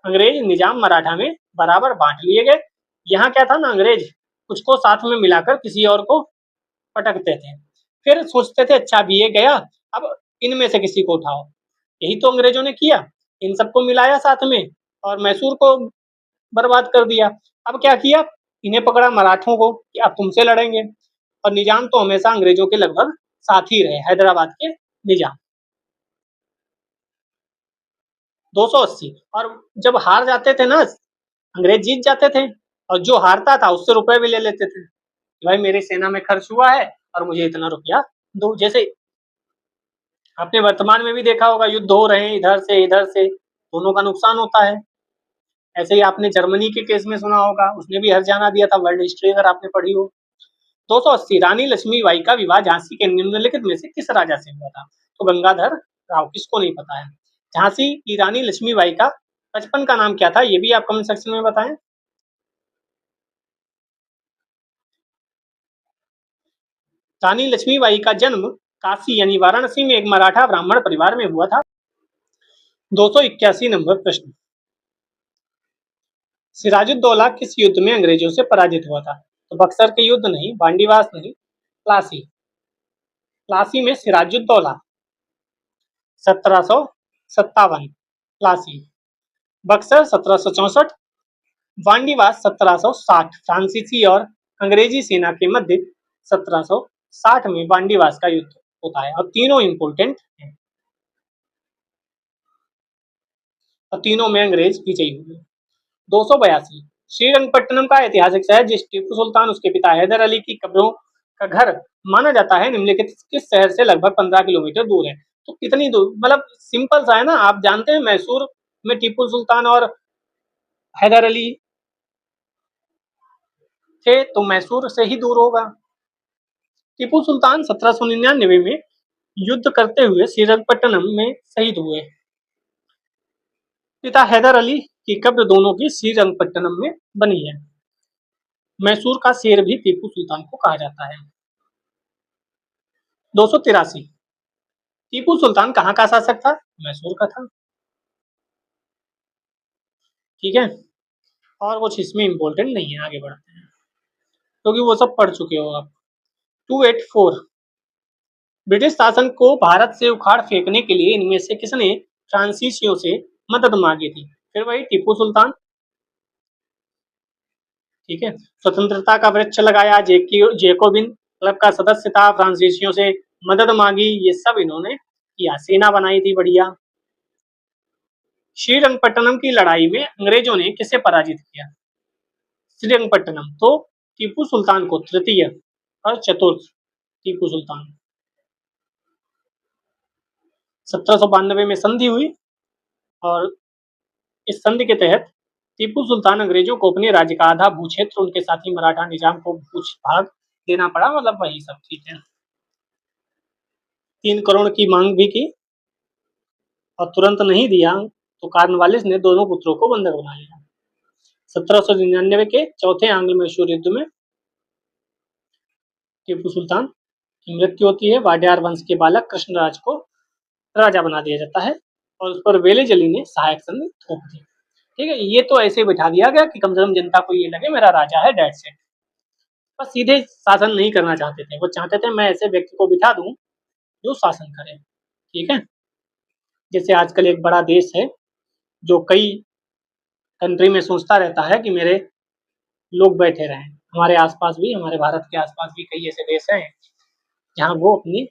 [SPEAKER 1] अंग्रेज निजाम मराठा में बराबर बांट लिए गए। यहाँ क्या था ना, अंग्रेज कुछ को साथ में मिलाकर किसी और को पटकते थे, फिर सोचते थे अच्छा भी ये गया, अब इनमें से किसी को उठाओ। यही तो अंग्रेजों ने किया, इन सबको मिलाया साथ में और मैसूर को बर्बाद कर दिया। अब क्या किया, इन्हें पकड़ा मराठों को कि अब तुमसे लड़ेंगे, और निजाम तो हमेशा अंग्रेजों के लगभग साथ ही रहे, हैदराबाद के निजाम। 280 और जब हार जाते थे ना अंग्रेज, जीत जाते थे और जो हारता था उससे रुपए भी ले लेते थे, भाई मेरी सेना में खर्च हुआ है और मुझे इतना रुपया दो। जैसे आपने वर्तमान में भी देखा होगा, युद्ध हो रहे हैं इधर से दोनों का नुकसान होता है। ऐसे ही आपने जर्मनी के केस में सुना होगा, उसने भी हर्जाना दिया था, वर्ल्ड हिस्ट्री अगर आपने पढ़ी हो। 280 रानी लक्ष्मीबाई का विवाह झांसी के निम्नलिखित में से किस राजा से हुआ था? तो गंगाधर राव, किसको नहीं पता है। झांसी की रानी लक्ष्मीबाई का बचपन का नाम क्या था, ये भी आप कमेंट सेक्शन में बताएं। रानी लक्ष्मीबाई का जन्म काशी यानी वाराणसी में एक मराठा ब्राह्मण परिवार में हुआ था। 281 नंबर प्रश्न, सिराजुद्दौला किस युद्ध में अंग्रेजों से पराजित हुआ था? तो बक्सर के युद्ध नहीं, बांडीवास नहीं, प्लासी। प्लासी में सिराजुद्दौला 1757, प्लासी। बक्सर 1764, वांडीवास 1760। फ्रांसीसी और अंग्रेजी सेना के मध्य 1760 में वांडीवास का युद्ध होता है और तीनों इंपोर्टेंट हैं और तीनों में अंग्रेज विजयी हुए। 282 श्रीरंगपट्टनम का ऐतिहासिक शहर जिस टीपू सुल्तान उसके पिता हैदर अली की कब्रों का घर माना जाता है, निम्नलिखित किस शहर से लगभग 15 किलोमीटर दूर है? तो कितनी दूर, मतलब सिंपल सा है ना, आप जानते हैं मैसूर में टीपू सुल्तान और हैदर अली थे, तो मैसूर से ही दूर होगा। टीपू सुल्तान 1799 में युद्ध करते हुए श्रीरंगपट्टनम में शहीद हुए। पिता हैदर अली की कब्र दोनों की श्रीरंगपट्टनम में बनी है। मैसूर का शेर भी टीपू सुल्तान को कहा जाता है। 283 टीपू सुल्तान कहाँ का शासक था? मैसूर का था, ठीक है, और कुछ इसमें इंपॉर्टेंट नहीं है, आगे बढ़ते हैं क्योंकि वो सब पढ़ चुके हो आप। 284 ब्रिटिश शासन को भारत से उखाड़ फेंकने के लिए इनमें से किसने फ्रांसीसियों से मदद मांगी थी? फिर वही टीपू सुल्तान। ठीक है, स्वतंत्रता का वृक्ष लगाया, जेकोबिन क्लब का सदस्य था, फ्रांसीसियों से मदद मांगी, ये सब इन्होंने किया, सेना बनाई थी बढ़िया। श्रीरंगपट्टनम की लड़ाई में अंग्रेजों ने किसे पराजित किया? श्रीरंगपट्टनम तो टीपू सुल्तान को, तृतीय और चतुर्थ टीपू सुल्तान। 1792 में संधि हुई और इस संधि के तहत टीपू सुल्तान अंग्रेजों को अपने राज्य का आधा भूक्षेत्र, उनके साथी मराठा निजाम को कुछ भाग देना पड़ा, मतलब वही सब। ठीक है, 3 करोड़ की मांग भी की और तुरंत नहीं दिया तो कॉर्नवालिस ने दोनों पुत्रों को बंधक बना लिया। 1799 के चौथे आंग्ल मैसूर युद्ध में टीपू सुल्तान की मृत्यु होती है। वाडियार वंश के बालक कृष्णराज को राजा बना दिया जाता है और उस पर वेलेजली ने सहायक संधि थोप दी। ठीक है, ये तो ऐसे बिठा दिया गया कि कम से कम जनता को ये लगे मेरा राजा है, डेट सेट। बस सीधे शासन नहीं करना चाहते थे, वो चाहते थे मैं ऐसे व्यक्ति को बिठा दूं जो शासन करे। ठीक है, जैसे आजकल एक बड़ा देश है जो कई कंट्री में सोचता रहता है कि मेरे लोग बैठे रहें। हमारे आसपास भी, हमारे भारत के आसपास भी कई ऐसे देश हैं जहाँ वो अपने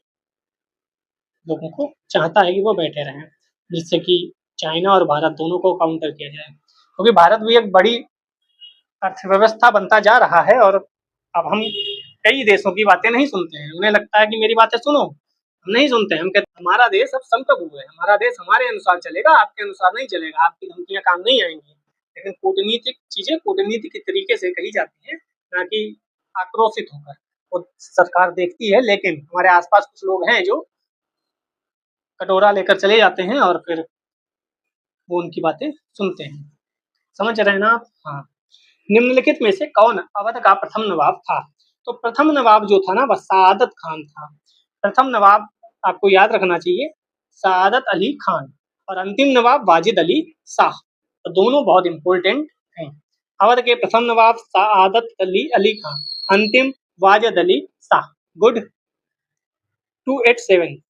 [SPEAKER 1] लोगों को चाहता है कि वो बैठे रहें, जिससे कि चाइना और भारत दोनों को काउंटर किया जाए, क्योंकि भारत भी एक बड़ी अर्थव्यवस्था बनता जा रहा है और अब हम कई देशों की बातें नहीं सुनते हैं। उन्हें लगता है कि मेरी बातें सुनो, हम नहीं सुनते हैं। हम कहते हैं हमारा देश अब संप्रभु है, हमारा देश हमारे अनुसार चलेगा, आपके अनुसार नहीं चलेगा, आपकी धमकियां काम नहीं आएंगी। लेकिन कूटनीतिक चीजें कूटनीति के तरीके से कही जाती हैं, ना कि आक्रोशित होकर। और सरकार देखती है, लेकिन हमारे आसपास कुछ लोग हैं जो कटोरा लेकर चले जाते हैं और फिर वो उनकी बातें सुनते हैं। समझ रहे हैं ना आप? हाँ। निम्नलिखित में से कौन अवध का प्रथम नवाब था? तो प्रथम नवाब जो था ना वह सआदत खान था। प्रथम नवाब आपको याद रखना चाहिए सआदत अली खान, और अंतिम नवाब वाजिद अली शाह। तो दोनों बहुत इंपॉर्टेंट हैं। अवध के प्रथम नवाब सआदत अली खान, अंतिम वाजिद अली शाह। गुड। 287।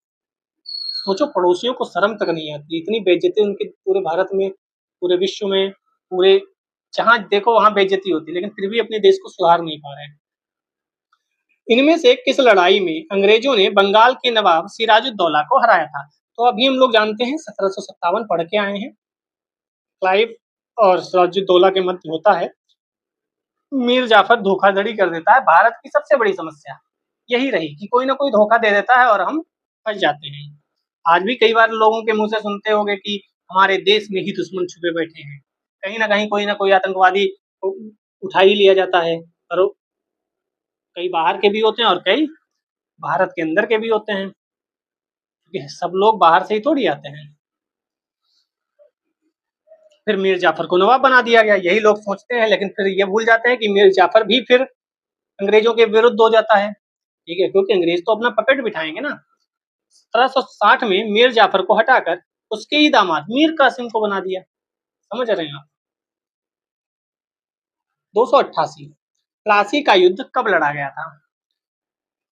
[SPEAKER 1] सोचो, पड़ोसियों को शर्म तक नहीं आती, इतनी बेइज्जती उनकी पूरे भारत में, पूरे विश्व में, पूरे जहां देखो वहां बेइज्जती होती है, लेकिन फिर भी अपने देश को सुधार नहीं पा रहे। इनमें से किस लड़ाई में अंग्रेजों ने बंगाल के नवाब सिराजुद्दौला को हराया था? तो अभी हम लोग जानते हैं 1757 पढ़ के आए हैं, क्लाइव और सिराजुद्दौला के मध्य होता है। मीर जाफर धोखाधड़ी कर देता है। भारत की सबसे बड़ी समस्या यही रही कि कोई ना कोई धोखा दे देता है और हम फंस जाते हैं। आज भी कई बार लोगों के मुंह से सुनते होंगे कि हमारे देश में ही दुश्मन छुपे बैठे हैं। कहीं ना कोई आतंकवादी उठा ही लिया जाता है, और कई बाहर के भी होते हैं और कई भारत के अंदर के भी होते हैं, क्योंकि सब लोग बाहर से ही थोड़ी आते हैं। फिर मीर जाफर को नवाब बना दिया गया, यही लोग सोचते हैं, लेकिन फिर ये भूल जाते हैं कि मीर जाफर भी फिर अंग्रेजों के विरुद्ध हो जाता है। ठीक है, क्योंकि अंग्रेज तो अपना पपेट बिठाएंगे ना। 1760 में मीर जाफर को हटाकर उसके ही दामाद मीर कासिम को बना दिया। समझ रहे हैं आप? 288। प्लासी का युद्ध कब लड़ा गया था?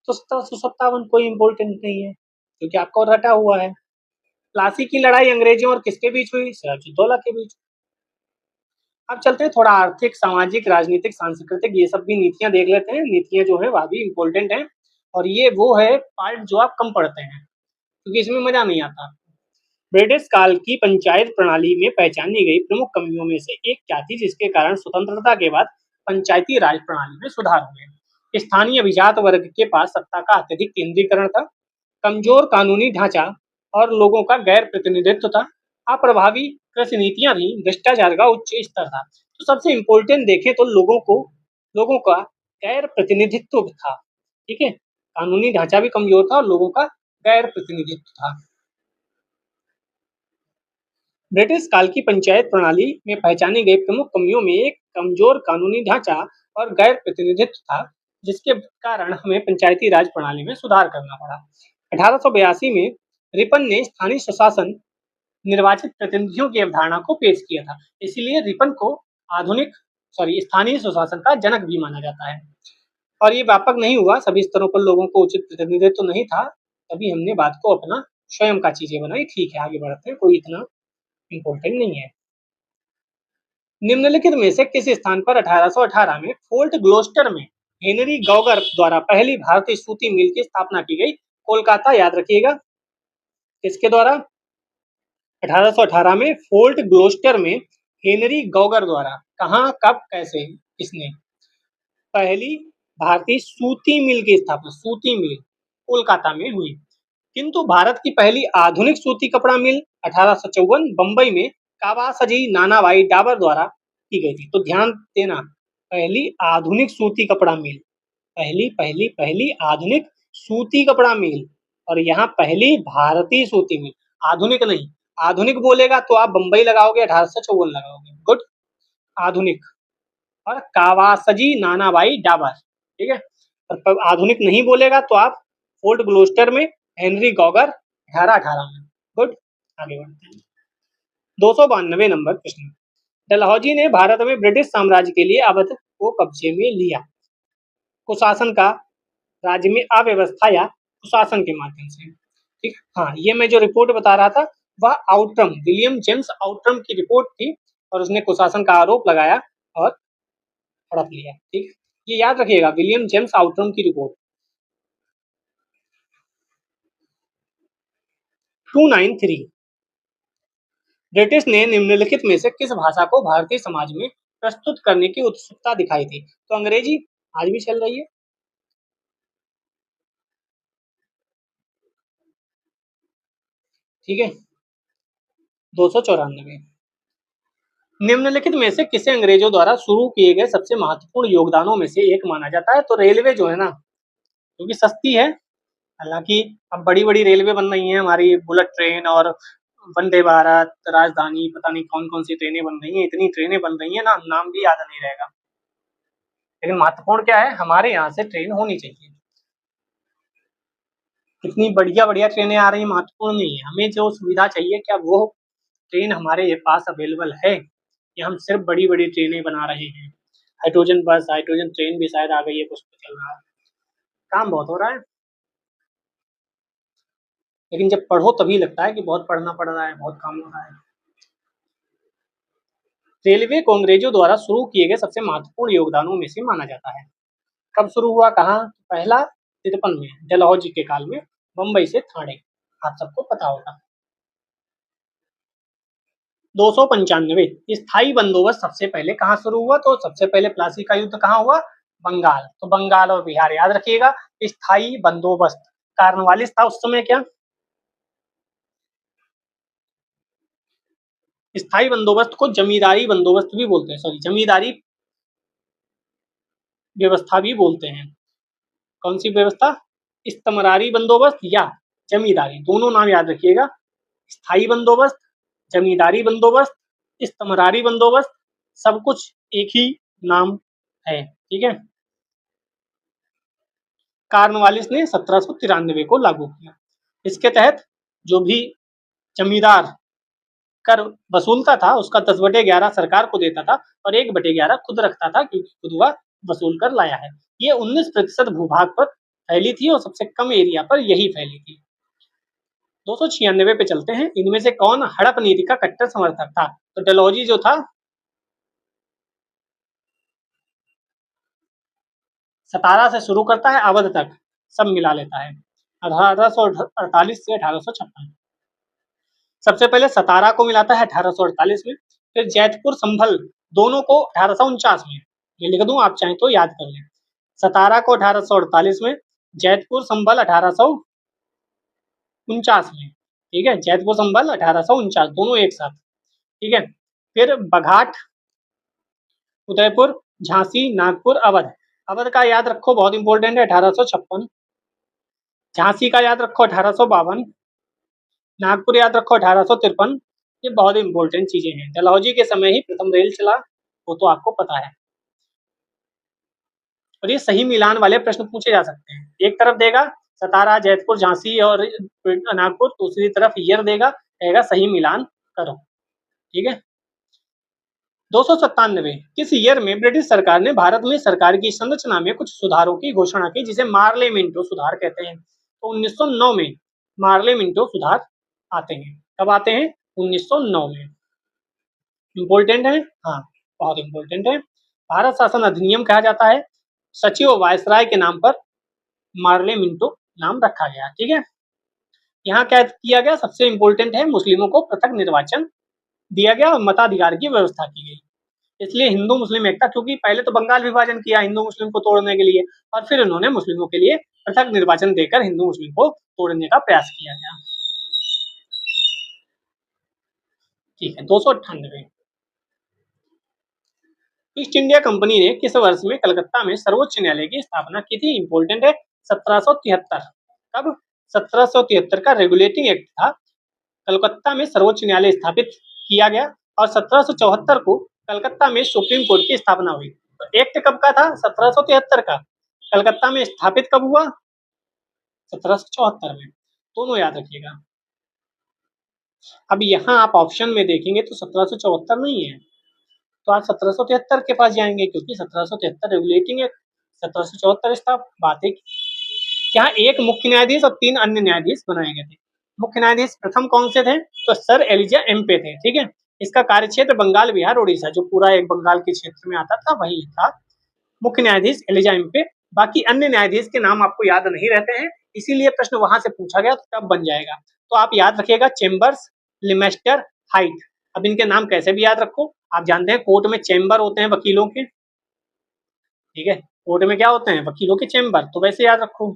[SPEAKER 1] तो 1757 कोई इंपॉर्टेंट नहीं है, क्योंकि आपको रटा हुआ है। प्लासी की लड़ाई अंग्रेजों और किसके बीच हुई? सिराजुद्दौला के बीच। अब चलते हैं थोड़ा आर्थिक, सामाजिक, राजनीतिक, सांस्कृतिक, ये सब भी नीतियां देख लेते हैं। नीतियां जो है वह भी इम्पोर्टेंट है, और ये वो है पार्ट जो आप कम पढ़ते हैं, क्योंकि इसमें मजा नहीं आता। ब्रिटिश काल की पंचायत प्रणाली में पहचानी गई प्रमुख कमियों में से एक क्या थी, जिसके कारण स्वतंत्रता के बाद पंचायती राज प्रणाली में सुधार हुए? स्थानीय अभिजात वर्ग के पास सत्ता का अत्यधिक केंद्रीकरण था, कमजोर कानूनी ढांचा और लोगों का गैर प्रतिनिधित्व था, अप्रभावी कृषि नीतियां थी, भ्रष्टाचार का उच्च स्तर था। तो सबसे इम्पोर्टेंट देखें तो लोगों का गैर प्रतिनिधित्व था। ठीक है, कानूनी ढांचा भी कमजोर था और लोगों का गैर प्रतिनिधित्व था। ब्रिटिश काल की पंचायत प्रणाली में पहचानी गई प्रमुख कमियों में एक कमजोर कानूनी ढांचा और गैर प्रतिनिधित्व था, जिसके कारण हमें पंचायती राज प्रणाली में सुधार करना पड़ा। 1882 में रिपन ने स्थानीय स्वशासन, निर्वाचित प्रतिनिधियों की अवधारणा को पेश किया था। इसीलिए रिपन को स्थानीय स्वशासन का जनक भी माना जाता है। और ये व्यापक नहीं हुआ, सभी स्तरों पर लोगों को उचित प्रतिनिधित्व नहीं था, तभी हमने बात को अपना स्वयं का चीजें बनाई। ठीक है, आगे बढ़ते हैं, कोई इतना इम्पोर्टेंट नहीं है। निम्नलिखित में से किस स्थान पर 1818 में फोर्ट ग्लोस्टर में हेनरी गॉगर द्वारा पहली भारतीय सूती मिल की स्थापना की गई? कोलकाता, याद रखिएगा। किसके द्वारा? 1818 में फोर्ट ग्लोस्टर में हेनरी गॉगर द्वारा, कहाँ, कब, कैसे, किसने पहली भारतीय सूती मिल की स्थापना, सूती मिल कोलकाता में हुई। किंतु भारत की पहली आधुनिक सूती कपड़ा मिल 1854 बंबई में कावासाजी नानाभाई डाबर द्वारा की गई थी। तो ध्यान देना, पहली आधुनिक सूती कपड़ा मिल, पहली पहली पहली आधुनिक सूती कपड़ा मिल, और यहाँ पहली भारतीय सूती मिल, आधुनिक नहीं। आधुनिक बोलेगा तो आप बंबई लगाओगे, 1854 लगाओगे, गुड। आधुनिक, और कावासाजी नानाभाई डाबर, ठीक है। और आधुनिक नहीं बोलेगा तो आप फोर्ट ग्लोस्टर में हेनरी गॉगर 1818 में, गुड। आगे बढ़ते हैं। 292 नंबर प्रश्न, डलहौजी ने भारत में ब्रिटिश साम्राज्य के लिए अवध को कब्जे में लिया। कुशासन का, राज्य में अव्यवस्था या कुशासन के माध्यम से, ठीक। हाँ, ये मैं जो रिपोर्ट बता रहा था वह आउटरम, विलियम जेम्स आउटरम की रिपोर्ट थी, और उसने कुशासन का आरोप लगाया और हड़प लिया, ठीक। ये याद रखिएगा, विलियम जेम्स आउटरम की रिपोर्ट। 293, ब्रिटिश ने निम्नलिखित में से किस भाषा को भारतीय समाज में प्रस्तुत करने की उत्सुकता दिखाई थी? तो अंग्रेजी आज भी चल रही है, ठीक है। 294, निम्नलिखित में से किसे अंग्रेजों द्वारा शुरू किए गए सबसे महत्वपूर्ण योगदानों में से एक माना जाता है? तो रेलवे जो है ना, क्योंकि सस्ती है, हालांकि अब बड़ी बड़ी रेलवे बन रही हैं, हमारी बुलेट ट्रेन और वंदे भारत, राजधानी, पता नहीं कौन कौन सी ट्रेनें बन रही हैं, इतनी ट्रेनें बन रही हैं ना, नाम भी याद नहीं रहेगा। लेकिन महत्वपूर्ण क्या है, हमारे यहाँ से ट्रेन होनी चाहिए। कितनी बढ़िया बढ़िया ट्रेनें आ रही हैं, महत्वपूर्ण नहीं है, हमें जो सुविधा चाहिए क्या वो ट्रेन हमारे पास अवेलेबल है, या हम सिर्फ बड़ी बड़ी ट्रेनें बना रहे हैं? हाइड्रोजन बस, हाइड्रोजन ट्रेन भी शायद आ गई है, कुछ तो चल रहा है, काम बहुत हो रहा है। लेकिन जब पढ़ो तभी लगता है कि बहुत पढ़ना पड़ रहा है, बहुत काम हो रहा है। रेलवे को अंग्रेजों द्वारा शुरू किए गए सबसे महत्वपूर्ण योगदानों में से माना जाता है। कब शुरू हुआ, कहाँ? पहला 53 में, डलहौजी के काल में, बंबई से ठाणे, आप सबको पता होगा। 295, स्थायी बंदोबस्त सबसे पहले कहाँ शुरू हुआ? तो सबसे पहले प्लासी का युद्ध कहाँ हुआ? बंगाल। तो बंगाल और बिहार याद रखिएगा। स्थायी बंदोबस्त, कार्नवालिस था उस समय क्या? स्थायी बंदोबस्त को जमींदारी बंदोबस्त भी बोलते हैं, सॉरी, जमींदारी व्यवस्था भी बोलते हैं। कौन सी व्यवस्था? इस्तमरारी बंदोबस्त या जमींदारी, दोनों नाम याद रखिएगा। स्थायी बंदोबस्त, जमींदारी बंदोबस्त, इस्तमरारी बंदोबस्त, सब कुछ एक ही नाम है, ठीक है। कार्नवालिस ने 1793 को लागू किया। इसके तहत जो भी जमींदार कर वसूलता था उसका 10/11 सरकार को देता था, और 1/11 खुद रखता था, क्योंकि खुद वह वसूल कर लाया है। ये 19% भूभाग पर फैली थी, और सबसे कम एरिया पर यही फैली थी। 296 पे चलते हैं, इनमें से कौन हड़प नीति का कट्टर समर्थक था? तो डलहौजी जो था, सतारा से शुरू करता है, अवध तक सब मिला लेता है, 1848 से 1856। सबसे पहले सतारा को मिलाता है 1848 में, फिर जैतपुर संभल दोनों को 1849 में, ये लिख दूं आप चाहें तो याद कर लें। सतारा को 1848 में, जैतपुर संभल 1849 में, ठीक है। जैतपुर संभल 1849, दोनों एक साथ, ठीक है। फिर बघाट, उदयपुर, झांसी, नागपुर, अवध। अवध का याद रखो, बहुत इंपॉर्टेंट है, 1856। झांसी का याद रखो, 1852। नागपुर याद रखो, 1853। ये बहुत इंपॉर्टेंट चीजें हैं। डलहौजी के समय ही प्रथम रेल चला, वो तो आपको पता है। और ये सही मिलान वाले प्रश्न पूछे जा सकते हैं। एक तरफ देगा सतारा, जैतपुर, झांसी और नागपुर, दूसरी तरफ ईयर देगा, कहेगा सही मिलान करो, ठीक है। 297, किस ईयर में ब्रिटिश सरकार ने भारत में सरकार की संरचना में कुछ सुधारों की घोषणा की, जिसे मार्लियामेंटो सुधार कहते हैं? तो 1909 में मार्ले मिंटो सुधार आते हैं। कब आते हैं? 1909 में। इम्पोर्टेंट है, हाँ बहुत इम्पोर्टेंट है। भारत शासन अधिनियम कहा जाता है, सचिव वायसराय के नाम पर मार्ले मिंटो नाम रखा गया। ठीक है, यहाँ क्या किया गया? सबसे इम्पोर्टेंट है, मुस्लिमों को पृथक निर्वाचन दिया गया और मताधिकार की व्यवस्था की गई। इसलिए हिंदू मुस्लिम एकता, क्योंकि पहले तो बंगाल विभाजन किया हिंदू मुस्लिम को तोड़ने के लिए, और फिर उन्होंने मुस्लिमों के लिए पृथक निर्वाचन देकर हिंदू मुस्लिम को तोड़ने का प्रयास किया गया। ठीक है, 298 ईस्ट इंडिया कंपनी ने किस वर्ष में कलकत्ता में सर्वोच्च न्यायालय की स्थापना की थी? इंपोर्टेंट है, 1773। कब? 1773 का रेगुलेटिंग एक्ट था, कलकत्ता में सर्वोच्च न्यायालय स्थापित किया गया, और 1774 को कलकत्ता में सुप्रीम कोर्ट की स्थापना हुई। तो एक्ट कब का था? 1773 का। कलकत्ता में स्थापित कब हुआ? 1774 में। दोनों याद रखिएगा। अब यहाँ आप ऑप्शन में देखेंगे तो 1774 नहीं है, तो आप 1773 के पास जाएंगे, क्योंकि 1773 रेगुलेटिंग एक्ट, 1774 स्था बात है। यहाँ एक मुख्य न्यायाधीश और 3 अन्य न्यायाधीश बनाए गए थे। मुख्य न्यायाधीश प्रथम कौन से थे? तो सर एलिजा एम्पे थे। ठीक है, इसका कार्यक्षेत्र बंगाल, बिहार, उड़ीसा, जो पूरा एक बंगाल के क्षेत्र में आता था वही था मुख्य न्यायाधीश एलिजा एम्पे। बाकी अन्य न्यायाधीश के नाम आपको याद नहीं रहते हैं, इसीलिए प्रश्न वहां से पूछा गया, तो तब बन जाएगा। तो आप याद रखिएगा, चेम्बर्स, लिमेस्टर, हाइट। अब इनके नाम कैसे भी याद रखो, आप जानते हैं कोर्ट में चेम्बर होते हैं वकीलों के। ठीक है, कोर्ट में क्या होते हैं? वकीलों के चेम्बर, तो वैसे याद रखो।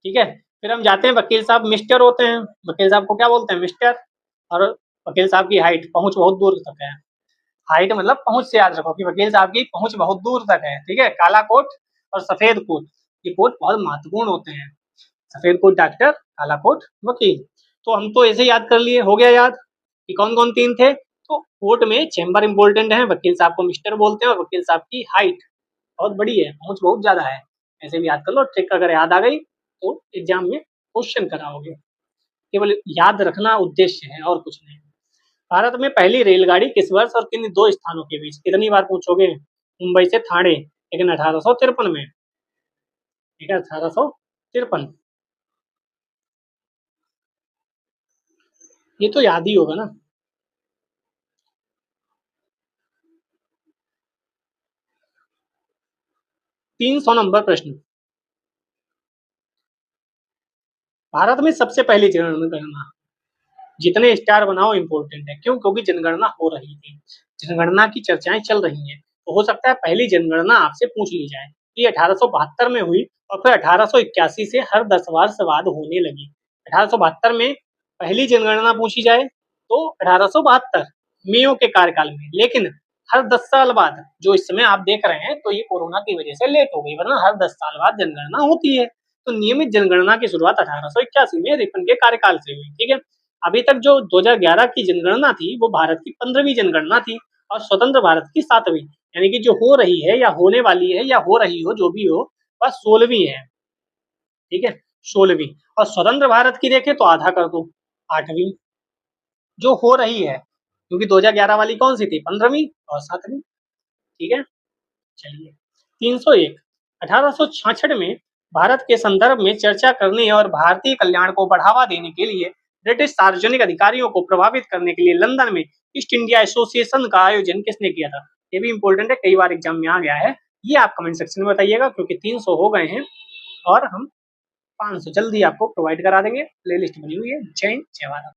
[SPEAKER 1] ठीक है, फिर हम जाते हैं वकील साहब, मिस्टर होते हैं, वकील साहब को क्या बोलते हैं? मिस्टर। और वकील साहब की हाइट, पहुंच बहुत दूर तक है। हाइट मतलब पहुंच से याद रखो कि वकील साहब की पहुंच बहुत दूर तक है। ठीक है, काला कोट और सफेद कोट, ये कोट बहुत महत्वपूर्ण होते हैं। सफेद कोट डॉक्टर, काला कोट वकील। तो हम तो ऐसे याद कर लिए, हो गया याद कि कौन कौन 3 थे। तो कोर्ट में चेम्बर इंपॉर्टेंट है, वकील साहब को मिस्टर बोलते हैं, और वकील साहब की हाइट बहुत बड़ी है, पहुंच बहुत ज्यादा है। ऐसे भी याद कर लो, ट्रिक अगर याद आ गई तो एग्जाम में क्वेश्चन कराओगे। केवल याद रखना उद्देश्य है और कुछ नहीं। भारत में पहली रेलगाड़ी किस वर्ष और किन 2 स्थानों के बीच? कितनी बार पूछोगे? मुंबई से ठाणे, लेकिन 1853 में। ठीक है, 1853। ये तो याद ही होगा ना। 300 नंबर प्रश्न। भारत में सबसे पहली जनगणना, जितने स्टार बनाओ इम्पोर्टेंट है। क्यों? क्योंकि जनगणना हो रही थी, जनगणना की चर्चाएं चल रही हैं, तो हो सकता है पहली जनगणना आपसे पूछ ली जाए। ये 1872 में हुई, और फिर 1881 से हर 10 वर्ष बाद होने लगी। 1872 में पहली जनगणना पूछी जाए, तो 1872 मेयो के कार्यकाल में, लेकिन हर 10 साल बाद, जो इस समय आप देख रहे हैं, तो ये कोरोना की वजह से लेट हो गई, वरना हर 10 साल बाद जनगणना होती है। तो नियमित जनगणना की शुरुआत 1881 में रिपन के कार्यकाल से हुई। ठीक है, अभी तक जो 2011 की जनगणना थी, वो भारत की 15वीं जनगणना थी, और स्वतंत्र भारत की 7वीं, यानी कि जो हो रही है या होने वाली है या हो रही हो, जो भी हो, वह 16वीं है। ठीक है, 16वीं। और स्वतंत्र भारत की देखें तो आधा कर दो, 8वीं। जो हो रही है, क्योंकि 2011 वाली कौन सी थी? 15वीं और 7वीं। ठीक है, चलिए। 301 1866 में भारत के संदर्भ में चर्चा करने और भारतीय कल्याण को बढ़ावा देने के लिए ब्रिटिश सार्वजनिक अधिकारियों को प्रभावित करने के लिए लंदन में ईस्ट इंडिया एसोसिएशन का आयोजन किसने किया था? ये भी इंपॉर्टेंट है, कई बार एग्जाम में आ गया है। ये आप कमेंट सेक्शन में बताइएगा, क्योंकि 300 हो गए हैं और हम 500 जल्दी आपको प्रोवाइड करा देंगे। प्लेलिस्ट बनी हुई है। जय हिंद, जय भारत।